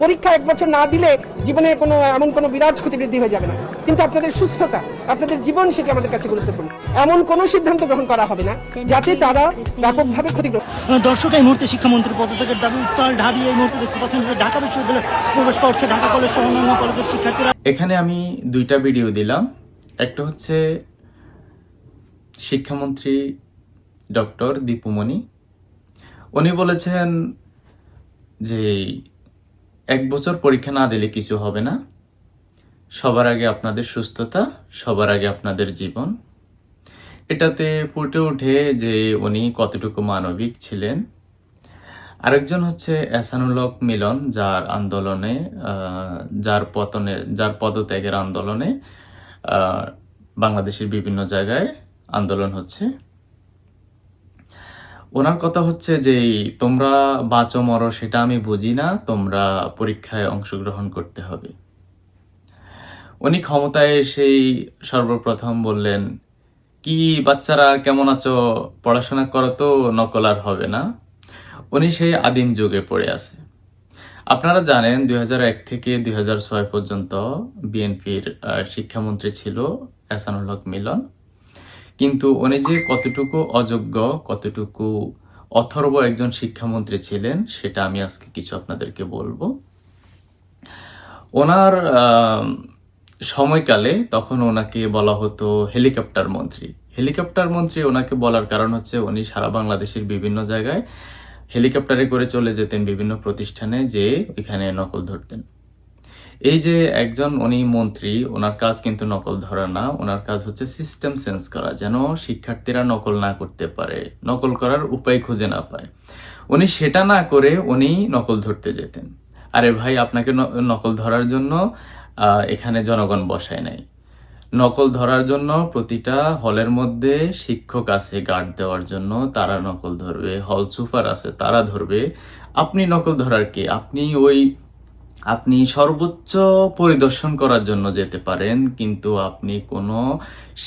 পরীক্ষা 1 বছর না দিলে জীবনে এমন কোনো বিরাট ক্ষতিবৃদ্ধি হয়ে যাবে না, কিন্তু আপনাদের সুস্থতা, আপনাদের জীবন, সেটা আমাদের কাছে গুরুত্বপূর্ণ। এমন কোনো সিদ্ধান্ত গ্রহণ করা হবে না যাতে তারা ব্যাপকভাবে ক্ষতিগ্রস্ত। দর্শক, এই মুহূর্তে শিক্ষামন্ত্রীর পদত্যাগের দাবি উত্তাল ঢাবি। এই মুহূর্তে দেখতে পাচ্ছেন যে ঢাকা বিশ্ববিদ্যালয়ে প্রবেশ করছে ঢাকা কলেজ সহ অন্যান্য কলেজের শিক্ষার্থীরা। এখানে আমি দুইটা ভিডিও দিলাম। একটা হচ্ছে শিক্ষামন্ত্রী ডক্টর দীপুমণি, উনি বলেছেন যে 1 বছর পরীক্ষা না দিলে কিছু হবে না, সবার আগে আপনাদের সুস্থতা, সবার আগে আপনাদের জীবন। এটাতে ফুটে ওঠে যে উনি কতটুকু মানবিক ছিলেন। আরেকজন হচ্ছে এহসানুল হক মিলন, যার আন্দোলনে যার পদত্যাগের আন্দোলনে বাংলাদেশের বিভিন্ন জায়গায় আন্দোলন হচ্ছে। ওনার কথা হচ্ছে যে তোমরা বাঁচো মরো সেটা আমি বুঝি না, তোমরা পরীক্ষায় অংশগ্রহণ করতে হবে। উনি ক্ষমতায় এসেই সর্বপ্রথম বললেন, কি বাচ্চারা কেমন আছো, পড়াশোনা করো তো, নকল আর হবে না। উনি সেই আদিম যুগে পড়ে আছে। আপনারা জানেন 2001 থেকে 2006 পর্যন্ত বিএনপির শিক্ষামন্ত্রী ছিল এহসানুল হক মিলন। কিন্তু উনি যে কতটুকু অযোগ্য, কতটুকু অথর্ব একজন শিক্ষামন্ত্রী ছিলেন সেটা আমি আজকে কিছু আপনাদেরকে বলবো। ওনার সময়কালে তখন ওনাকে বলা হতো হেলিকপ্টার মন্ত্রী। হেলিকপ্টার মন্ত্রী ওনাকে বলার কারণ হচ্ছে উনি সারা বাংলাদেশের বিভিন্ন জায়গায় হেলিকপ্টারে করে চলে যেতেন বিভিন্ন প্রতিষ্ঠানে, যে ওইখানে নকল ধরতেন। এই যে একজন উনি মন্ত্রী, ওনার কাজ কিন্তু নকল ধরা না, ওনার কাজ হচ্ছে সিস্টেম চেঞ্জ করা, যেন শিক্ষার্থীরা নকল না করতে পারে, নকল করার উপায় খুঁজে না পায়। উনি সেটা না করে উনি নকল ধরতে যেতেন। আরে ভাই, আপনাকে নকল ধরার জন্য এখানে জনগণ বসায় নাই। নকল ধরার জন্য প্রতিটা হলের মধ্যে শিক্ষক আছে গার্ড দেওয়ার জন্য, তারা নকল ধরবে। হল সুপার আছে, তারা ধরবে। আপনি নকল ধরার কে? আপনি সর্বোচ্চ পরিদর্শন করার জন্য যেতে পারেন, কিন্তু আপনি কোনো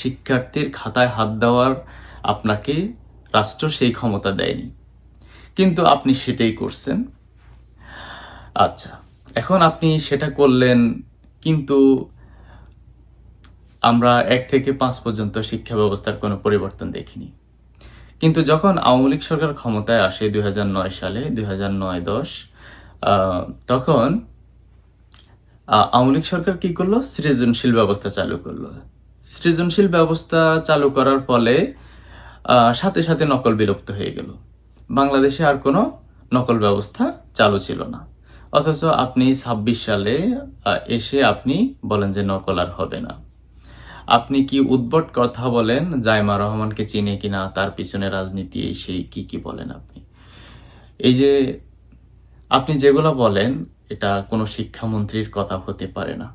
শিক্ষার্থীর খাতায় হাত দেওয়ার আপনাকে রাষ্ট্র সেই ক্ষমতা দেয়নি, কিন্তু আপনি সেটাই করছেন। আচ্ছা, এখন আপনি সেটা করলেন, কিন্তু আমরা 1 থেকে 5 পর্যন্ত শিক্ষা ব্যবস্থার কোনো পরিবর্তন দেখিনি। কিন্তু যখন আওয়ামী লীগ সরকার ক্ষমতায় আসে 2009 সালে, 2009-10, তখন আওয়ামী লীগ সরকার কি করলো? সৃজনশীল ব্যবস্থা চালু করলো। সৃজনশীল ব্যবস্থা চালু করার ফলে সাথে সাথে নকল বিলুপ্ত হয়ে গেল। বাংলাদেশে আর কোনো নকল ব্যবস্থা চালু ছিল না। অথচ আপনি 26 সালে এসে আপনি বলেন যে নকল আর হবে না। আপনি কি উদ্ভট কথা বলেন, জাইমা রহমানকে চিনে কিনা, তার পিছনে রাজনীতি, সেই কি বলেন আপনি। এই যে আপনি যেগুলো বলেন, এটা কোনো শিক্ষামন্ত্রীর কথা হতে পারে না।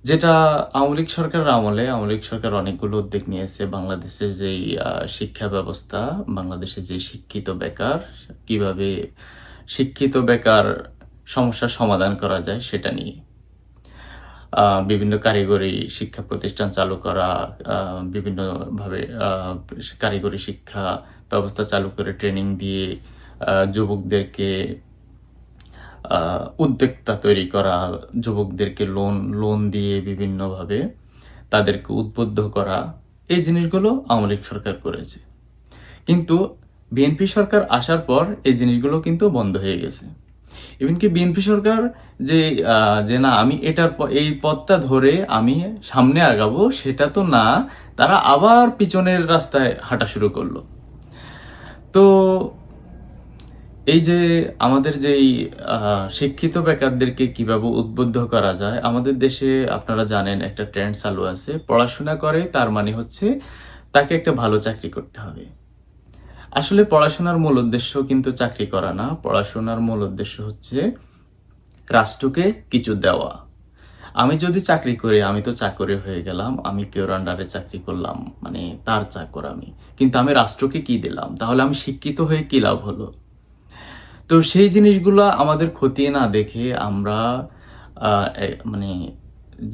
যেটা আওয়ামী লীগ সরকারের আমলে, আওয়ামী লীগ সরকার অনেকগুলো উদ্যোগ নিয়েছে বাংলাদেশের যেই শিক্ষা ব্যবস্থা, বাংলাদেশে যে শিক্ষিত বেকার, কিভাবে শিক্ষিত বেকার সমস্যার সমাধান করা যায় সেটা নিয়ে। বিভিন্ন কারিগরি শিক্ষা প্রতিষ্ঠান চালু করা, বিভিন্নভাবে কারিগরি শিক্ষা ব্যবস্থা চালু করে ট্রেনিং দিয়ে যুবকদেরকে উদ্যোক্তা তৈরি করা, যুবকদেরকে লোন দিয়ে বিভিন্নভাবে তাদেরকে উদ্বুদ্ধ করা, এই জিনিসগুলো আওয়ামী লীগ সরকার করেছে। কিন্তু বিএনপি সরকার আসার পর এই জিনিসগুলো কিন্তু বন্ধ হয়ে গেছে। এমনকি বিএনপি সরকার যে না, আমি এই পথটা ধরে আমি সামনে আগাবো, সেটা তো না, তারা আবার পিছনের রাস্তায় হাঁটা শুরু করলো। তো এই যে আমাদের যেই শিক্ষিত বেকারদেরকে কিভাবে উদ্বুদ্ধ করা যায়, আমাদের দেশে আপনারা জানেন একটা ট্রেন্ড চালু আছে, পড়াশোনা করে তার মানে হচ্ছে তাকে একটা ভালো চাকরি করতে হবে। আসলে পড়াশোনার মূল উদ্দেশ্য কিন্তু চাকরি করা না, পড়াশোনার মূল উদ্দেশ্য হচ্ছে রাষ্ট্রকে কিছু দেওয়া। আমি যদি চাকরি করি, আমি তো চাকরি হয়ে গেলাম, আমি কেউর আন্ডারে চাকরি করলাম, মানে তার চাকর আমি, কিন্তু আমি রাষ্ট্রকে কি দিলাম? তাহলে আমি শিক্ষিত হয়ে কি লাভ হলো? তো সেই জিনিসগুলো আমাদের খতিয়ে না দেখে আমরা মানে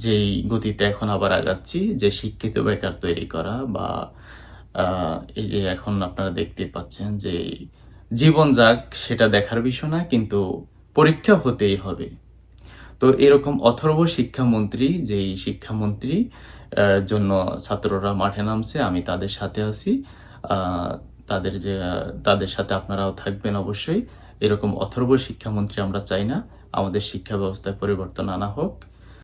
যেই গতিতে এখন আবার আগাচ্ছি, যে শিক্ষিত বেকার তৈরি করা, বা এই যে এখন আপনারা দেখতে পাচ্ছেন যে জীবন যাক সেটা দেখার বিষয় না, কিন্তু পরীক্ষা হতেই হবে। তো এরকম অথর্ব শিক্ষামন্ত্রী, যেই শিক্ষামন্ত্রী জন্য ছাত্ররা মাঠে নামছে, আমি তাদের সাথে আছি। তাদের সাথে আপনারাও থাকবেন অবশ্যই। এরকম অথর্ব শিক্ষামন্ত্রী আমরা চাই না। আমাদের শিক্ষা ব্যবস্থায় পরিবর্তন আনা হোক।